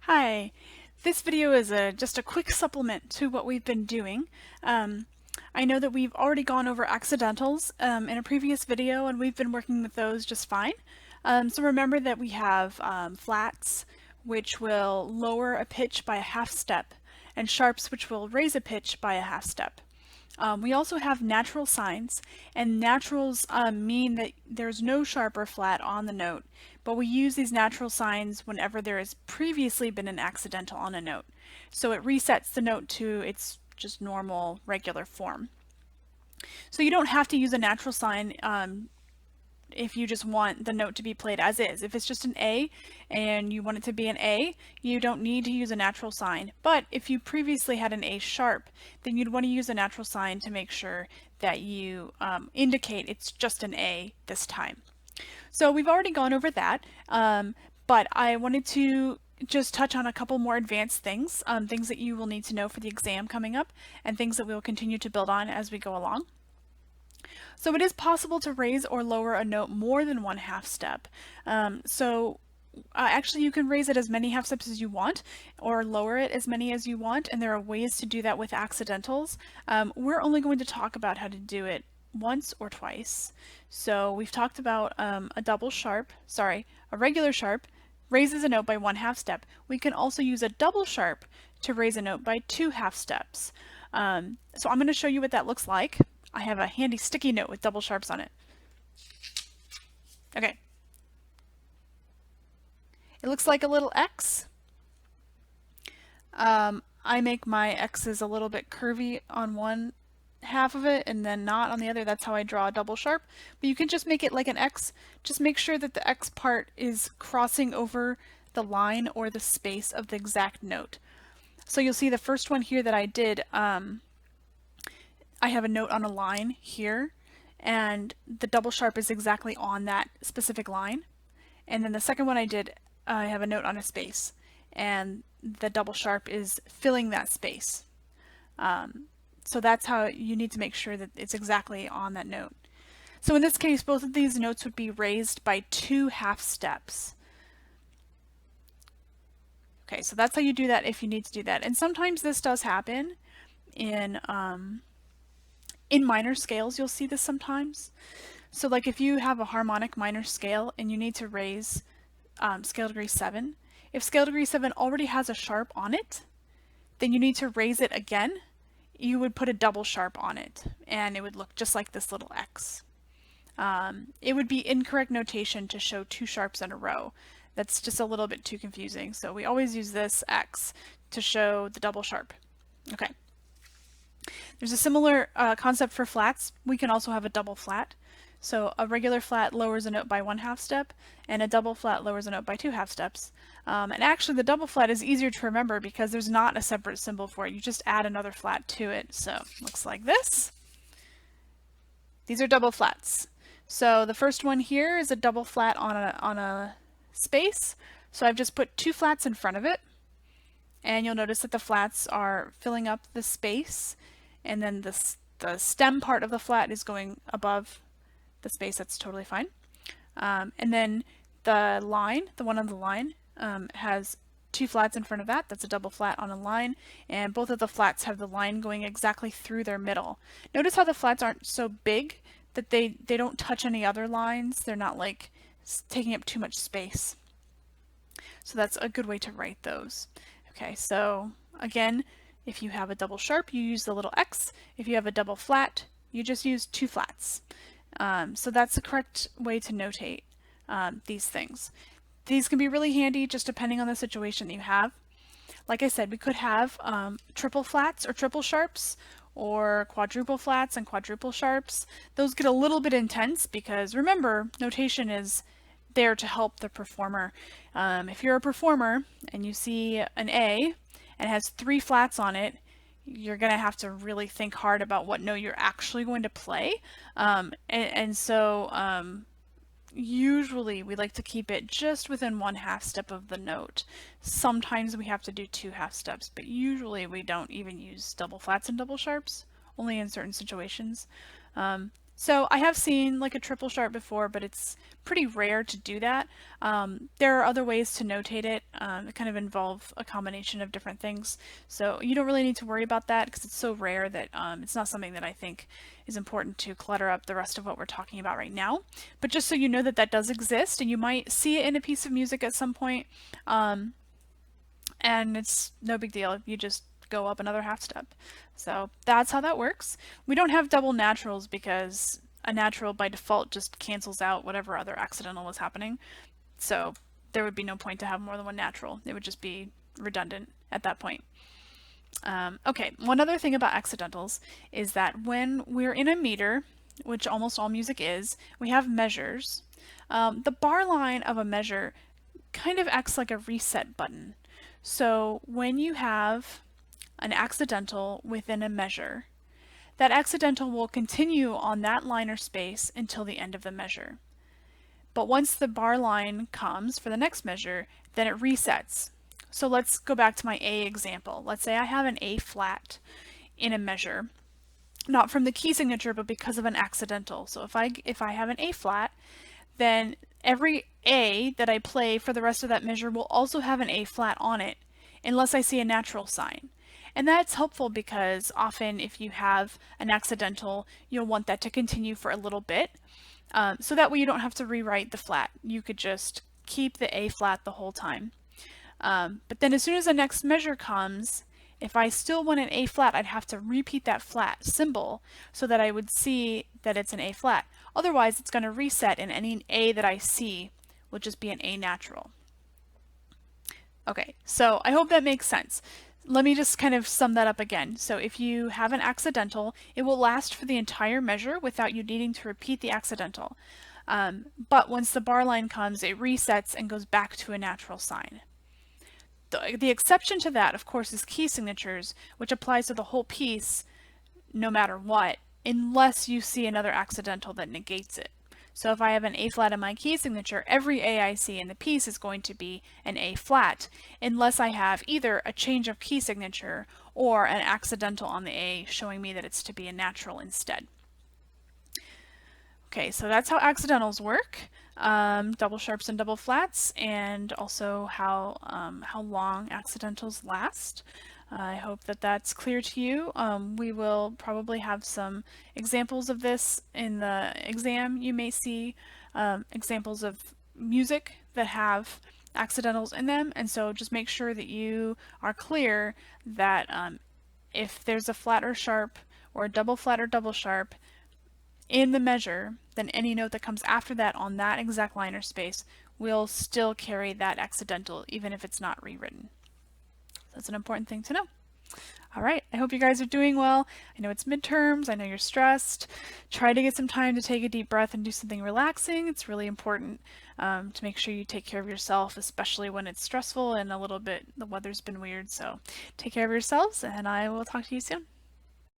Hi, this video is just a quick supplement to what we've been doing. Um, I know that we've already gone over accidentals in a previous video and we've been working with those just fine. So remember that we have flats which will lower a pitch by a half step and sharps which will raise a pitch by a half step. We also have natural signs, and naturals mean that there's no sharp or flat on the note, but we use these natural signs whenever there has previously been an accidental on a note. So it resets the note to its just normal, regular form. So you don't have to use a natural sign if you just want the note to be played as is. If it's just an A and you want it to be an A, you don't need to use a natural sign. But if you previously had an A sharp, then you'd want to use a natural sign to make sure that you indicate it's just an A this time. So we've already gone over that, but I wanted to just touch on a couple more advanced things, things that you will need to know for the exam coming up, and things that we will continue to build on as we go along. So it is possible to raise or lower a note more than one half step. Actually, you can raise it as many half steps as you want or lower it as many as you want, and there are ways to do that with accidentals. We're only going to talk about how to do it once or twice. So we've talked about a regular sharp raises a note by one half step. We can also use a double sharp to raise a note by two half steps. So I'm going to show you what that looks like. I have a handy sticky note with double sharps on it. Okay. It looks like a little X. I make my X's a little bit curvy on one half of it and then not on the other. That's how I draw a double sharp. But you can just make it like an X. Just make sure that the X part is crossing over the line or the space of the exact note. So you'll see the first one here that I did, I have a note on a line here, and the double sharp is exactly on that specific line. And then the second one I did, I have a note on a space, and the double sharp is filling that space. So that's how you need to make sure that it's exactly on that note. So in this case, both of these notes would be raised by two half steps. Okay, so that's how you do that if you need to do that. And sometimes this does happen in minor scales. You'll see this sometimes. So like if you have a harmonic minor scale and you need to raise scale degree 7, if scale degree 7 already has a sharp on it, then you need to raise it again. You would put a double sharp on it and it would look just like this little X. It would be incorrect notation to show two sharps in a row. That's just a little bit too confusing. So we always use this X to show the double sharp. Okay. There's a similar concept for flats. We can also have a double flat. So a regular flat lowers a note by one half step, and a double flat lowers a note by two half steps. And actually the double flat is easier to remember because there's not a separate symbol for it. You just add another flat to it. So it looks like this. These are double flats. So the first one here is a double flat on a space. So I've just put two flats in front of it. And you'll notice that the flats are filling up the space, and then the stem part of the flat is going above the space. That's totally fine. And then the line, the one on the line, has two flats in front of that. That's a double flat on a line, and both of the flats have the line going exactly through their middle. Notice how the flats aren't so big that they don't touch any other lines. They're not like taking up too much space. So that's a good way to write those. Okay, so again, if you have a double sharp, you use the little X. If you have a double flat, you just use two flats. So that's the correct way to notate these things. These can be really handy just depending on the situation that you have. Like I said, we could have triple flats or triple sharps, or quadruple flats and quadruple sharps. Those get a little bit intense because remember, notation is there to help the performer. If you're a performer and you see an A and it has three flats on it, you're going to have to really think hard about what note you're actually going to play. Usually we like to keep it just within one half step of the note. Sometimes we have to do two half steps, but usually we don't even use double flats and double sharps, only in certain situations. So I have seen like a triple sharp before, but it's pretty rare to do that. There are other ways to notate it that kind of involve a combination of different things. So you don't really need to worry about that because it's so rare that it's not something that I think is important to clutter up the rest of what we're talking about right now. But just so you know that that does exist, and you might see it in a piece of music at some point, and it's no big deal. You just go up another half step. So that's how that works. We don't have double naturals because a natural by default just cancels out whatever other accidental was happening. So there would be no point to have more than one natural. It would just be redundant at that point. Okay, one other thing about accidentals is that when we're in a meter, which almost all music is, we have measures. The bar line of a measure kind of acts like a reset button. So when you have an accidental within a measure, that accidental will continue on that line or space until the end of the measure. But once the bar line comes for the next measure, then it resets. So let's go back to my A example. Let's say I have an A flat in a measure, not from the key signature, but because of an accidental. So if I have an A flat, then every A that I play for the rest of that measure will also have an A flat on it, unless I see a natural sign. And that's helpful because often if you have an accidental, you'll want that to continue for a little bit. So that way you don't have to rewrite the flat. You could just keep the A flat the whole time. But then as soon as the next measure comes, if I still want an A flat, I'd have to repeat that flat symbol so that I would see that it's an A flat. Otherwise, it's going to reset and any A that I see will just be an A natural. Okay, so I hope that makes sense. Let me just kind of sum that up again. So if you have an accidental, it will last for the entire measure without you needing to repeat the accidental. But once the bar line comes, it resets and goes back to a natural sign. The exception to that, of course, is key signatures, which applies to the whole piece no matter what, unless you see another accidental that negates it. So if I have an A flat in my key signature, every A I see in the piece is going to be an A flat, unless I have either a change of key signature or an accidental on the A showing me that it's to be a natural instead. Okay, so that's how accidentals work, double sharps and double flats, and also how long accidentals last. I hope that that's clear to you. We will probably have some examples of this in the exam. You may see examples of music that have accidentals in them, and so just make sure that you are clear that if there's a flat or sharp or a double flat or double sharp in the measure, then any note that comes after that on that exact line or space will still carry that accidental even if it's not rewritten. That's an important thing to know. All right, I hope you guys are doing well. I know it's midterms, I know you're stressed. Try to get some time to take a deep breath and do something relaxing. It's really important to make sure you take care of yourself, especially when it's stressful and a little bit, the weather's been weird. So take care of yourselves, and I will talk to you soon.